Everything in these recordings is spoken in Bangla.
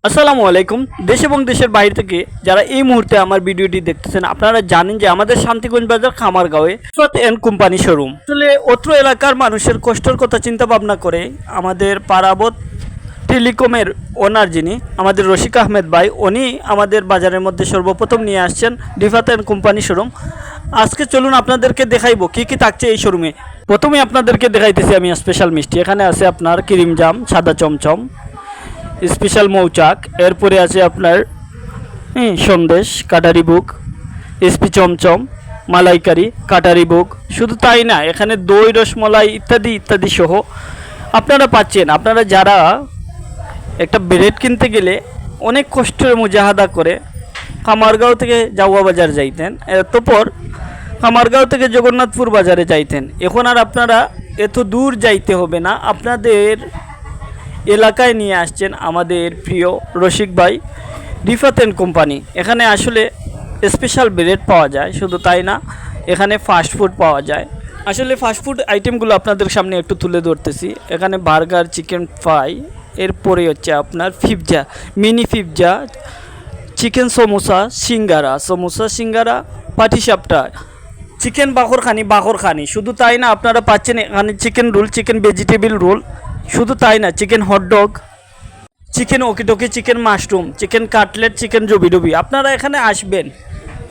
আসসালামু আলাইকুম। দেশ এবং দেশের বাইরে থেকে যারা এই মুহূর্তে আমার ভিডিওটি দেখতেছেন, আপনারা জানেন যে আমাদের শান্তিগঞ্জ বাজার খামারগাঁওয়ে ইফাত এন্ড কোম্পানি শোরুম। আসলে অত্র এলাকার মানুষের কষ্টের কথা চিন্তা ভাবনা করে আমাদের পারাবত টেলিকমের ওনার যিনি আমাদের রশিক আহমেদ ভাই, উনি আমাদের বাজারের মধ্যে সর্বপ্রথম নিয়ে আসছেন ইফাত এন্ড কোম্পানি শোরুম। আজকে চলুন আপনাদেরকে দেখাইবো কী কী থাকছে এই শোরুমে। প্রথমে আপনাদেরকে দেখাইতেছি আমি স্পেশাল মিষ্টি। এখানে আছে আপনার ক্রিম জাম, সাদা চমচম, স্পেশাল মৌচাক, এরপরে আছে আপনার সন্দেশ, কাটারি বুক, এসপি চমচম, মালাইকারি, কাটারি বুক। শুধু তাই না, এখানে দই, রসমলাই ইত্যাদি ইত্যাদি সহ আপনারা পাচ্ছেন। আপনারা যারা একটা ব্রেড কিনতে গেলে অনেক কষ্টের মুজাহাদা করে কামারগাঁও থেকে জাউয়া বাজার যাইতেন, এরপর কামারগাঁও থেকে জগন্নাথপুর বাজারে যাইতেন, এখন আর আপনারা এত দূর যাইতে হবে না। আপনাদের এলাকায় নিয়ে আসছেন আমাদের প্রিয় রশিক ভাই ইফাত এন্ড কোম্পানি। এখানে আসলে স্পেশাল ব্রেড পাওয়া যায়, শুধু তাই না, এখানে ফাস্টফুড পাওয়া যায়। আসলে ফাস্টফুড আইটেমগুলো আপনাদের সামনে একটু তুলে ধরতেছি। এখানে বার্গার, চিকেন ফ্রাই, এরপরে হচ্ছে আপনার pizza, mini pizza, chicken samosa singara, patishapta, chicken bakarkhani. শুধু তাই না, আপনারা পাচ্ছেন এখানে chicken roll, chicken vegetable roll. শুধু তাই না, চিকেন হটডগ, চিকেন ওকিটকি, chicken mushroom, chicken cutlet, chicken জবিডবি। আপনারা এখানে আসবেন,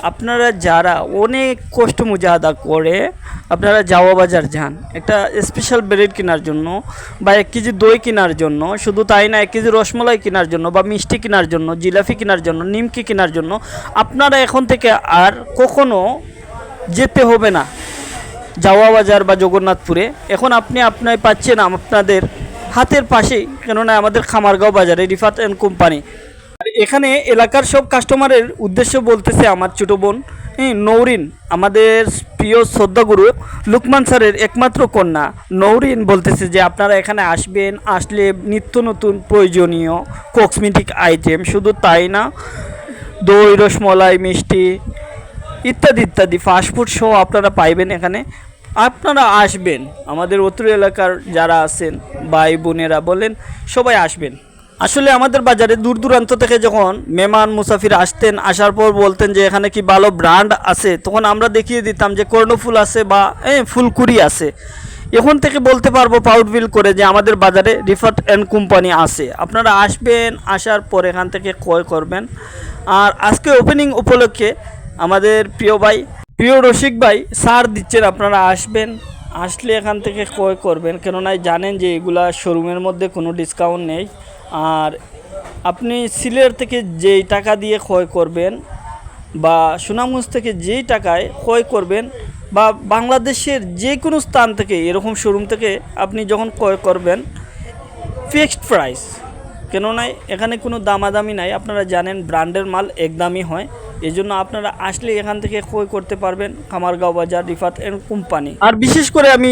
আপনারা যারা অনেক কষ্ট মুজাহাদা করে আপনারা জাওয়া বাজার যান একটা স্পেশাল ব্রেড কেনার জন্য বা 1 কেজি দই কেনার জন্য, শুধু তাই না 1 কেজি রসমলাই কেনার জন্য বা মিষ্টি কেনার জন্য, জিলাপি কেনার জন্য, নিমকি কেনার জন্য, আপনারা এখন থেকে আর কখনো যেতে হবে না জাওয়া বাজার বা জগন্নাথপুরে। এখন আপনাই পাচ্ছেন আপনাদের হাতের পাশেই, কেননা আমাদের খামারগাঁও বাজারে ইফাত এন্ড কোম্পানি। আর এখানে এলাকার সব কাস্টমারের উদ্দেশ্য বলতেছে আমার ছোটো বোন নৌরিন, আমাদের প্রিয় শ্রদ্ধাগুরু লুকমান স্যারের একমাত্র কন্যা নৌরিন বলতেছে যে আপনারা এখানে আসবেন, আসলে নিত্য নতুন প্রয়োজনীয় কসমেটিক আইটেম, শুধু তাই না দই, রসমলাই, মিষ্টি ইত্যাদি ইত্যাদি ফাস্টফুড সহ আপনারা পাইবেন এখানে। আপনারা আসবেন, আমাদের অত্র এলাকার যারা আছেন ভাই বোনেরা বলেন, সবাই আসবেন। আসলে আমাদের বাজারে দূর দূরান্ত থেকে যখন মেহমান মুসাফির আসতেন, আসার পর বলতেন যে এখানে কি ভালো ব্র্যান্ড আছে, তখন আমরা দেখিয়ে দিতাম যে কর্ণফুল আছে বা ফুলকুড়ি আছে। এখন থেকে বলতে পারবো প্রাউড ফিল করে যে আমাদের বাজারে ইফাত এন্ড কোম্পানি আছে। আপনারা আসবেন, আসার পর এখান থেকে ক্রয় করবেন। আর আজকে ওপেনিং উপলক্ষে আমাদের প্রিয় রশিক ভাই ছাড় দিচ্ছেন, আপনারা আসবেন, আসলে এখান থেকে ক্রয় করবেন, কেননা জানেন যে এগুলা শোরুমের মধ্যে কোনো ডিসকাউন্ট নেই। আর আপনি সিলেট থেকে যেই টাকা দিয়ে ক্রয় করবেন বা সুনামগঞ্জ থেকে যেই টাকায় ক্রয় করবেন বা বাংলাদেশের যে কোনো স্থান থেকে এরকম শোরুম থেকে আপনি যখন ক্রয় করবেন, ফিক্সড প্রাইস, কেননা এখানে কোনো দামাদামি নাই। আপনারা জানেন ব্র্যান্ডের মাল একদমই হয়, এই জন্য আপনারা আসলে এখান থেকে ক্রয় করতে পারবেন খামারগাঁও বাজার ইফাত এন্ড কোম্পানি। আর বিশেষ করে আমি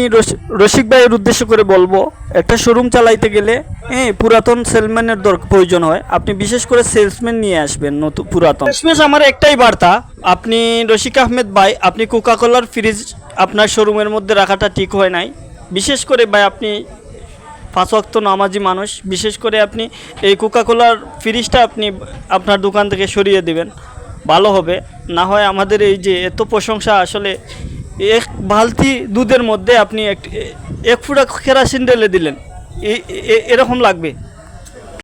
রশিক ভাইয়ের উদ্দেশ্য করে বলবো, একটা শোরুম চালাইতে গেলে পুরাতন সেলসম্যানের প্রয়োজন হয়। আপনি বিশেষ করে সেলসম্যান নিয়ে আসবেন নতুন পুরাতন। আমার একটাই বার্তা, আপনি রশিক আহমেদ ভাই, আপনি কোকাকোলার ফ্রিজ আপনার শোরুমের মধ্যে রাখাটা ঠিক হয় নাই। বিশেষ করে ভাই আপনি 5 ওয়াক্ত নামাজি মানুষ, বিশেষ করে আপনি এই কোকাকোলার ফ্রিজটা আপনি আপনার দোকান থেকে সরিয়ে দিবেন, ভালো হবে। না হয় আমাদের এই যে এত প্রশংসা, আসলে 1 বালতি দুধের মধ্যে আপনি 1 ফুটা কেরাসিন ঢেলে দিলেন, এরকম লাগবে।